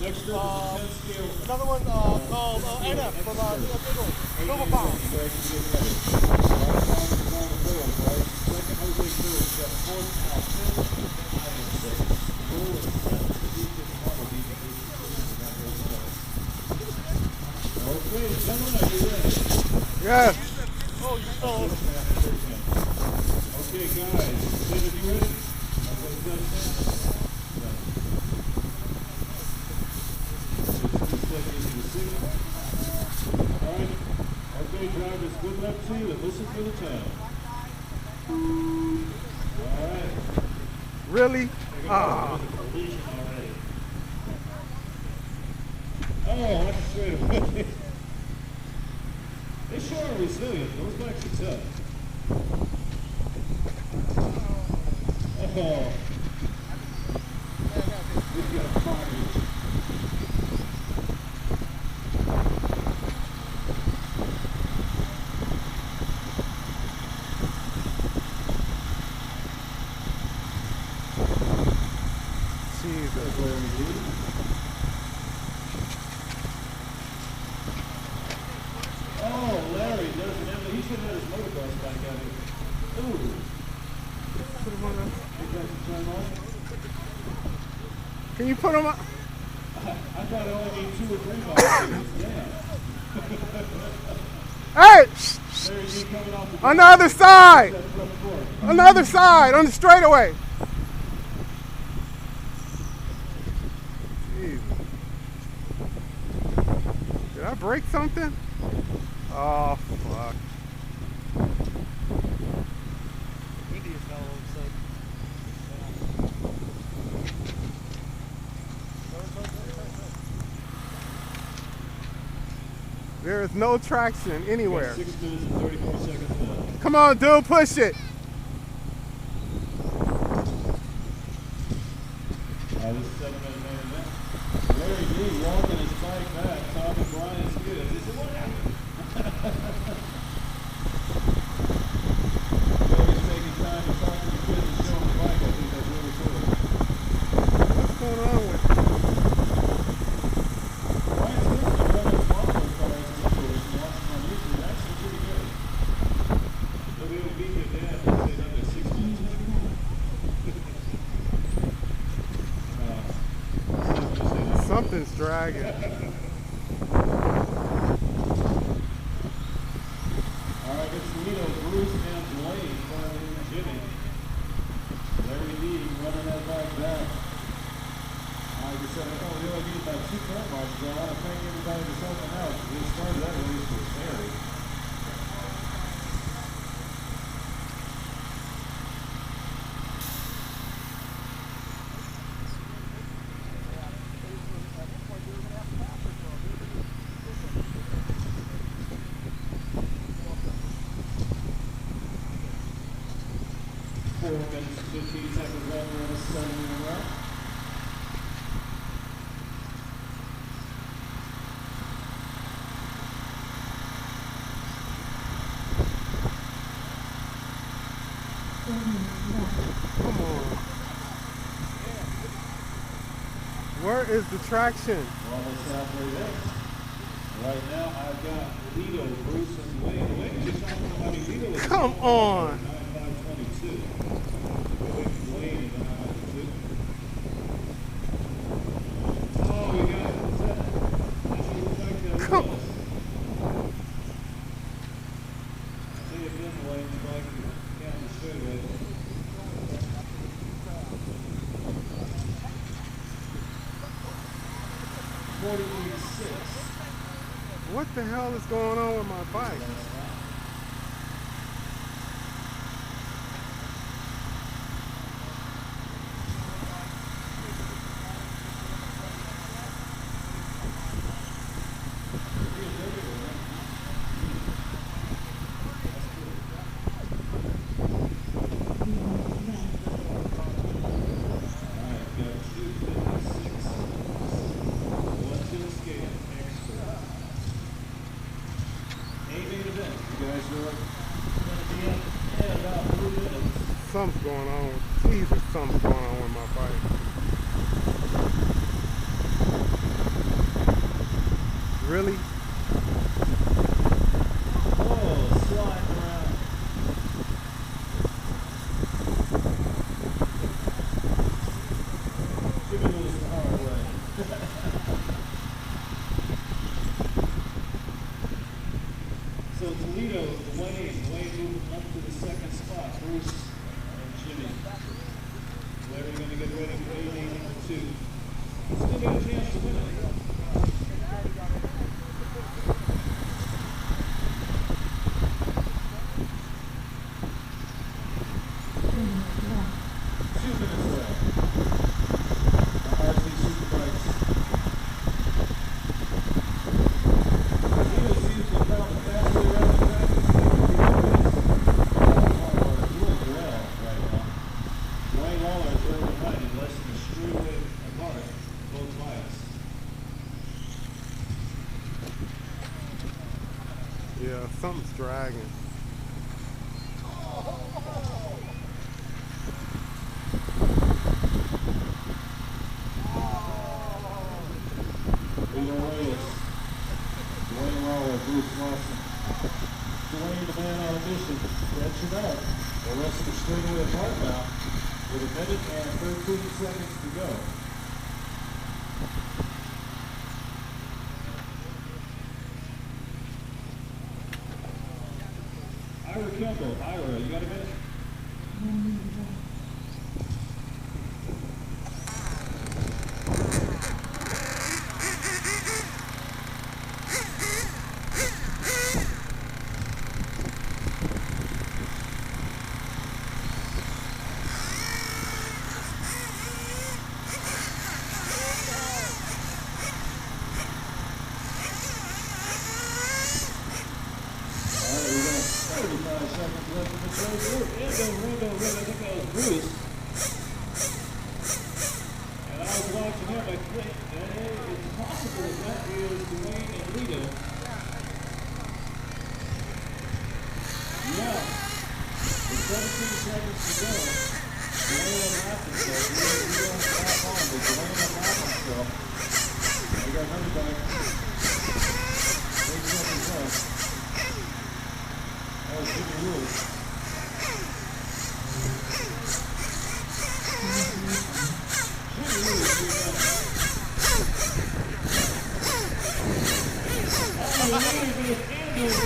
Another one called NF from Nova Power. Yes. Oh, you stole it. Okay, guys. David, you ready? Alright. Okay, drivers, good luck to you. Listen for the tell. Alright. Really? Ah. Oh, that's straight away. They sure are resilient. Those bikes are tough. Oh. We've got a party. Jesus. Oh, Larry doesn't have. He should have his motocross bike out here. Ooh. Put him on. Think that's the turn on? Can you put him on? I thought I only need 2 or 3 bikes. Damn. Hey! Larry D coming off the On the other side! On the other side, on the straightaway. Jesus. Did I break something? Oh, fuck. India fell all of a sudden. There is no traction anywhere. 6 minutes and 34 seconds left. Come on, dude, push it. This is 7-minute main event. Larry D walking his bike back. Tom and Brian Skid. He said, what happened? Larry's taking time to talk to the kids and show them the bike. I think that's really cool. What's going on with it? Brian's looking at running his Volvo cars and watching on YouTube. That's pretty good. They'll be able to beat their dad and say that they're 6 minutes. Something's dragging. All right, it's Lito, Bruce, and Blaine following Jimmy. Larry D running that bike back. Like I said, I thought we only need about 2 car marks, so I want to thank everybody for helping out. We started that race with Larry. Minutes, 15 seconds left on the 7-minute round. Come on. Where is the traction? We're almost halfway there. Right now, I've got Lito, Bruce, and Wayne. Wayne just off the money. Lito is Come on. 9.522. Wayne is 9.2. Oh, we got it. That's what it looks like that Come. was. See it again, Wayne. The bike can't be straight away. What the hell is going on with my bike? Something's going on. Jesus, something's going on with my bike. Really? Oh, sliding around. Jimmy Lewis the hard way. So Toledo, Wayne moving up to the second spot. Bruce and Jimmy. Larry going to get ready for 8 number 2. Still got a chance to win it. Yeah, something's dragging. Dwayne Lawler, Bruce Lawson. Dwayne, the man on a mission. Catching up. The rest of the straightaway apart now with a minute and 13 seconds to go. Ira Campbell. Ira, you got a minute? Seconds left in the third group. I think that was Bruce. And I was watching him. I think that it's possible that is Dwayne and Lita. Yeah. With 17 seconds to go. Dwayne and Lappin still. We don't stop on, but Dwayne and Lappin still. We got money back. 8 seconds left. Oh, Jimmy Lewis. Jimmy Lewis,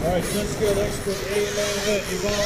all right, let's go. Expert A-man event.